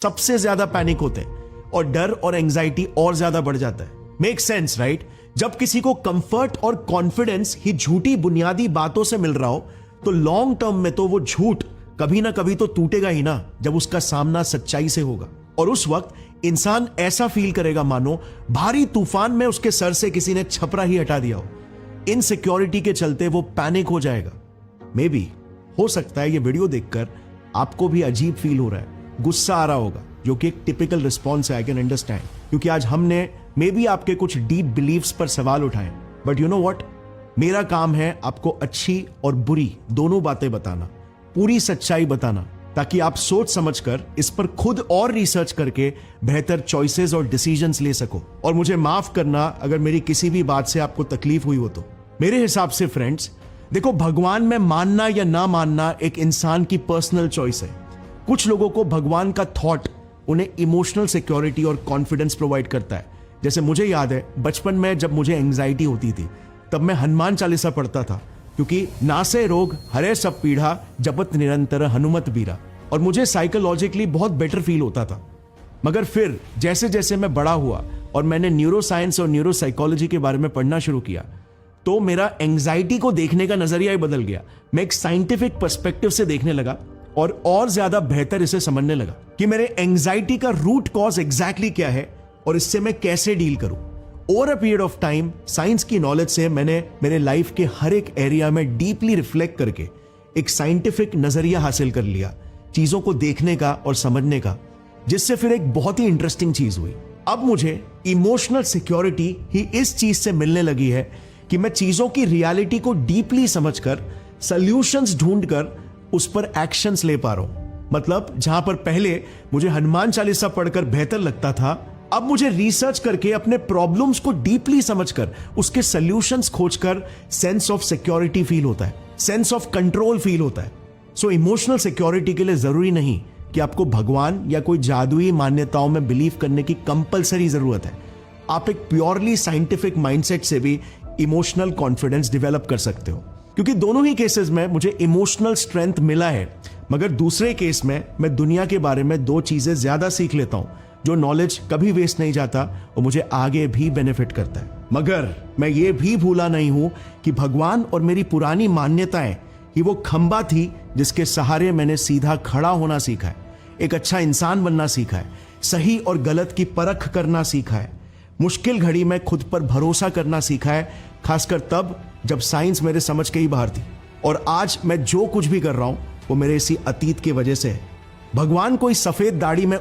सबसे ज्यादा पैनिक होते हैं और डर और एंजाइटी और ज्यादा बढ़ जाता है। Make sense right? जब किसी को कंफर्ट और कॉन्फिडेंस ही झूठी बुनियादी बातों से मिल रहा हो तो लॉन्ग टर्म में तो वो झूठ कभी ना कभी तो टूटेगा ही ना, जब उसका सामना सच्चाई से होगा। और उस वक्त इंसान ऐसा फील करेगा मानो भारी तूफान में उसके सर से किसी ने छपरा ही हटा दिया हो। इनसिक्योरिटी के चलते वो पैनिक हो जाएगा। मे बी हो सकता है ये वीडियो देखकर आपको भी अजीब फील हो रहा है, गुस्सा आ रहा होगा, जो कि एक टिपिकल रिस्पॉन्स है। आई कैन अंडरस्टैंड, क्योंकि आज हमने मे बी आपके कुछ डीप बिलीव्स पर सवाल उठाए। बट यू नो व्हाट, मेरा काम है आपको अच्छी और बुरी दोनों बातें बताना, पूरी सच्चाई बताना, ताकि आप सोच समझकर इस पर खुद और रिसर्च करके बेहतर चॉइसेस और डिसीजंस ले सको। और मुझे माफ करना अगर मेरी किसी भी बात से आपको तकलीफ हुई हो तो। मेरे हिसाब से फ्रेंड्स, देखो, भगवान में मानना या ना मानना एक इंसान की पर्सनल चॉइस है। कुछ लोगों को भगवान का थॉट उन्हें इमोशनल सिक्योरिटी और कॉन्फिडेंस प्रोवाइड करता है। जैसे मुझे याद है बचपन में जब मुझे एंग्जाइटी होती थी तब मैं हनुमान चालीसा पढ़ता था, क्योंकि नासे रोग हरे सब पीढ़ा जपत निरंतर हनुमत बीरा, और मुझे साइकोलॉजिकली बहुत बेटर फील होता था। मगर फिर जैसे जैसे मैं बड़ा हुआ और मैंने न्यूरो साइंस और न्यूरो साइकोलॉजी के बारे में पढ़ना शुरू किया तो मेरा एंग्जाइटी को देखने का नजरिया ही बदल गया। मैं एक साइंटिफिक पर्सपेक्टिव से देखने लगा और ज्यादा बेहतर इसे समझने लगा कि मेरे एंग्जाइटी का रूट कॉज एग्जैक्टली क्या है और इससे मैं कैसे डील करूं। Over a period of time science की नॉलेज से मैंने मेरे लाइफ के हर एक एरिया में डीपली रिफ्लेक्ट करके एक साइंटिफिक नजरिया हासिल कर लिया चीजों को देखने का और समझने का, जिससे फिर एक बहुत ही इंटरेस्टिंग चीज हुई। अब मुझे इमोशनल सिक्योरिटी ही इस चीज से मिलने लगी है कि मैं चीजों की रियलिटी को डीपली समझकर सॉल्यूशंस ढूंढकर उस पर एक्शंस ले पा रहा हूं। मतलब जहां पर पहले मुझे हनुमान चालीसा पढ़कर बेहतर लगता था, अब मुझे रिसर्च करके अपने प्रॉब्लम्स को डीपली समझकर उसके सॉल्यूशंस खोजकर सेंस ऑफ सिक्योरिटी फील होता है, सेंस ऑफ कंट्रोल फील होता है। सो इमोशनल सिक्योरिटी के लिए जरूरी नहीं कि आपको भगवान या कोई जादुई मान्यताओं में बिलीव करने की कंपलसरी जरूरत है। आप एक प्योरली साइंटिफिक माइंडसेट से भी इमोशनल कॉन्फिडेंस डेवलप कर सकते हो, क्योंकि दोनों ही केसेस में मुझे इमोशनल स्ट्रेंथ मिला है। मगर दूसरे केस में मैं दुनिया के बारे में दो चीजें ज्यादा सीख लेता हूं, जो नॉलेज कभी वेस्ट नहीं जाता और मुझे आगे भी बेनिफिट करता है। मगर मैं ये भी भूला नहीं हूं कि भगवान और मेरी पुरानी मान्यताएं ही वो खंबा थी जिसके सहारे मैंने सीधा खड़ा होना सीखा है, एक अच्छा इंसान बनना सीखा है, सही और गलत की परख करना सीखा है, मुश्किल घड़ी में खुद पर भरोसा करना सीखा है, खासकर तब जब साइंस मेरे समझ के ही बाहर थी। और आज मैं जो कुछ भी कर रहा हूं वो मेरे इसी अतीत की वजह से है। भगवान कोई सफेद दाढ़ी में